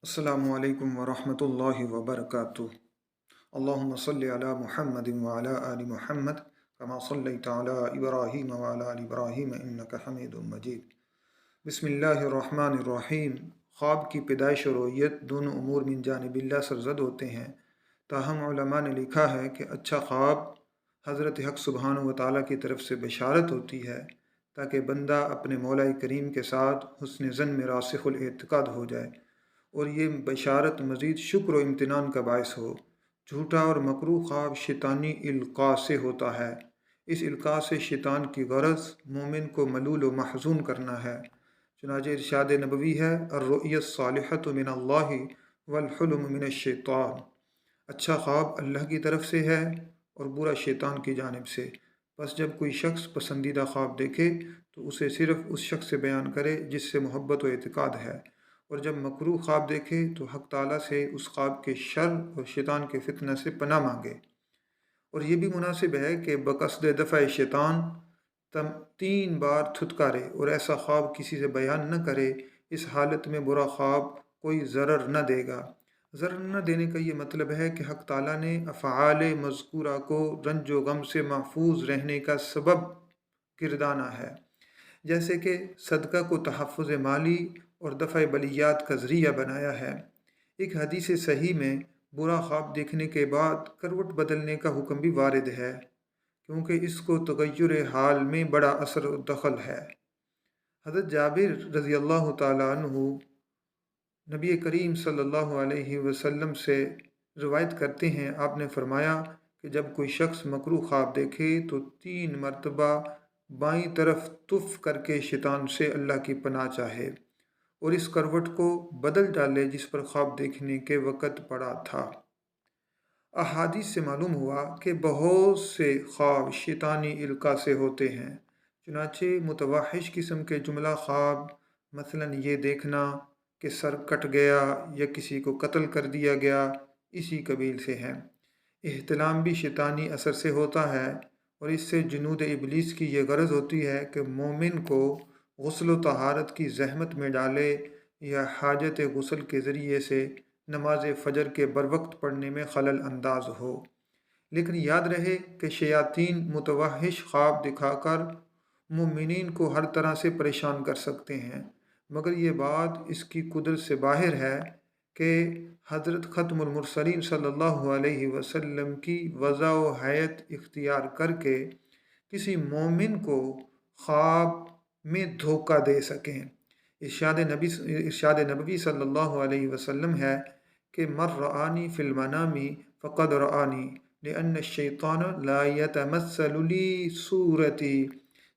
السلام علیکم ورحمۃ اللہ وبرکاتہ۔ اللہم صلی علی محمد وعلی آل محمد کما صلیت علی ابراہیم وعلی آل ابراہیم انک حمید مجید۔ بسم اللہ الرحمن الرحیم۔ خواب کی پیدائش و رویت دونوں امور من جانب اللہ سرزد ہوتے ہیں، تاہم علماء نے لکھا ہے کہ اچھا خواب حضرت حق سبحانہ و تعالیٰ کی طرف سے بشارت ہوتی ہے تاکہ بندہ اپنے مولا کریم کے ساتھ حسن ظن میں راسخ الاعتقاد ہو جائے، اور یہ بشارت مزید شکر و امتنان کا باعث ہو۔ جھوٹا اور مکروہ خواب شیطانی القاء سے ہوتا ہے۔ اس القاء سے شیطان کی غرض مومن کو ملول و محزون کرنا ہے۔ چنانچہ ارشاد نبوی ہے، الرؤیا الصالحۃ من اللہ والحلم من الشیطان۔ اچھا خواب اللہ کی طرف سے ہے اور برا شیطان کی جانب سے۔ بس جب کوئی شخص پسندیدہ خواب دیکھے تو اسے صرف اس شخص سے بیان کرے جس سے محبت و اعتقاد ہے، اور جب مکروہ خواب دیکھے تو حق تعالیٰ سے اس خواب کے شر اور شیطان کے فتنہ سے پناہ مانگے۔ اور یہ بھی مناسب ہے کہ بقصد دفع شیطان 3 بار تھتکارے اور ایسا خواب کسی سے بیان نہ کرے۔ اس حالت میں برا خواب کوئی ضرر نہ دے گا۔ ضرر نہ دینے کا یہ مطلب ہے کہ حق تعالیٰ نے افعال مذکورہ کو رنج و غم سے محفوظ رہنے کا سبب گردانا ہے، جیسے کہ صدقہ کو تحفظ مالی اور دفع بلیات کا ذریعہ بنایا ہے۔ ایک حدیث صحیح میں برا خواب دیکھنے کے بعد کروٹ بدلنے کا حکم بھی وارد ہے، کیونکہ اس کو تغیر حال میں بڑا اثر و دخل ہے۔ حضرت جابر رضی اللہ تعالیٰ عنہ نبی کریم صلی اللہ علیہ وسلم سے روایت کرتے ہیں، آپ نے فرمایا کہ جب کوئی شخص مکروہ خواب دیکھے تو 3 مرتبہ بائیں طرف تف کر کے شیطان سے اللہ کی پناہ چاہے اور اس کروٹ کو بدل ڈالے جس پر خواب دیکھنے کے وقت پڑا تھا۔ احادیث سے معلوم ہوا کہ بہت سے خواب شیطانی القاء سے ہوتے ہیں، چنانچہ متوحش قسم کے جملہ خواب، مثلا یہ دیکھنا کہ سر کٹ گیا یا کسی کو قتل کر دیا گیا، اسی قبیل سے ہیں۔ احتلام بھی شیطانی اثر سے ہوتا ہے، اور اس سے جنود ابلیس کی یہ غرض ہوتی ہے کہ مومن کو غسل و طہارت کی زحمت میں ڈالے یا حاجت غسل کے ذریعے سے نماز فجر کے بروقت پڑھنے میں خلل انداز ہو۔ لیکن یاد رہے کہ شیاطین متوحش خواب دکھا کر مومنین کو ہر طرح سے پریشان کر سکتے ہیں، مگر یہ بات اس کی قدرت سے باہر ہے کہ حضرت ختم المرسلین صلی اللہ علیہ وسلم کی وضع و حیت اختیار کر کے کسی مومن کو خواب میں دھوکہ دے سکیں۔ ارشاد نبوی صلی اللہ علیہ وسلم ہے کہ من رآنی فی المنام فقد رآنی لأن الشیطان لا یتمثل لی صورتی۔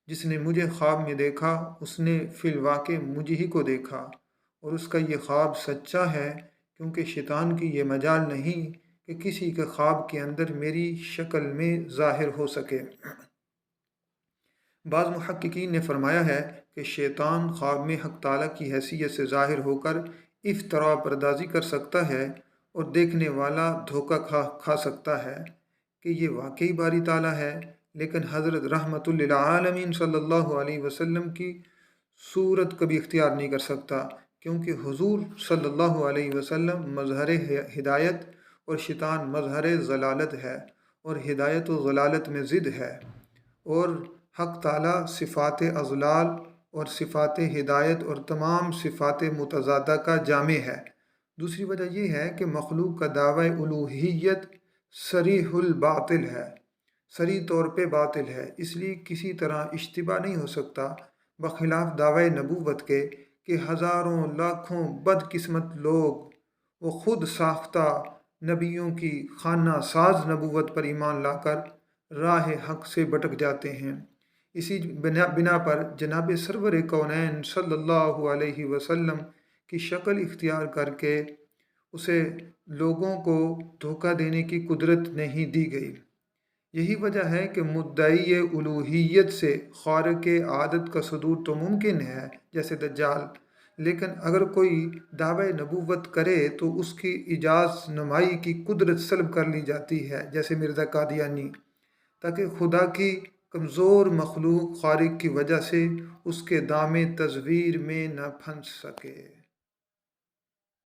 جس نے مجھے خواب میں دیکھا اس نے فی الواقع مجھے ہی کو دیکھا، اور اس کا یہ خواب سچا ہے، کیونکہ شیطان کی یہ مجال نہیں کہ کسی کے خواب کے اندر میری شکل میں ظاہر ہو سکے۔ بعض محققین نے فرمایا ہے کہ شیطان خواب میں حق تعالیٰ کی حیثیت سے ظاہر ہو کر افتراء پردازی کر سکتا ہے اور دیکھنے والا دھوکہ کھا سکتا ہے کہ یہ واقعی باری تعالیٰ ہے، لیکن حضرت رحمت للعالمین صلی اللہ علیہ وسلم کی صورت کبھی اختیار نہیں کر سکتا، کیونکہ حضور صلی اللہ علیہ وسلم مظہر ہدایت اور شیطان مظہر ضلالت ہے، اور ہدایت و ضلالت میں ضد ہے، اور حق تعالیٰ صفات اضلال اور صفات ہدایت اور تمام صفات متضادہ کا جامع ہے۔ دوسری وجہ یہ ہے کہ مخلوق کا دعوی الوہیت صریح الباطل ہے، صریح طور پہ باطل ہے، اس لیے کسی طرح اشتباہ نہیں ہو سکتا، بخلاف دعوی نبوت کے کہ ہزاروں لاکھوں بدقسمت لوگ وہ خود ساختہ نبیوں کی خانہ ساز نبوت پر ایمان لا کر راہ حق سے بھٹک جاتے ہیں۔ اسی بنا پر جناب سرور کونین صلی اللہ علیہ وسلم کی شکل اختیار کر کے اسے لوگوں کو دھوکہ دینے کی قدرت نہیں دی گئی۔ یہی وجہ ہے کہ مدعی الوہیت سے خارق عادت کا صدور تو ممکن ہے جیسے دجال، لیکن اگر کوئی دعوی نبوت کرے تو اس کی اعجاز نمائی کی قدرت سلب کر لی جاتی ہے جیسے مرزا قادیانی، تاکہ خدا کی کمزور مخلوق خارق کی وجہ سے اس کے دام تزویر میں نہ پھنس سکے۔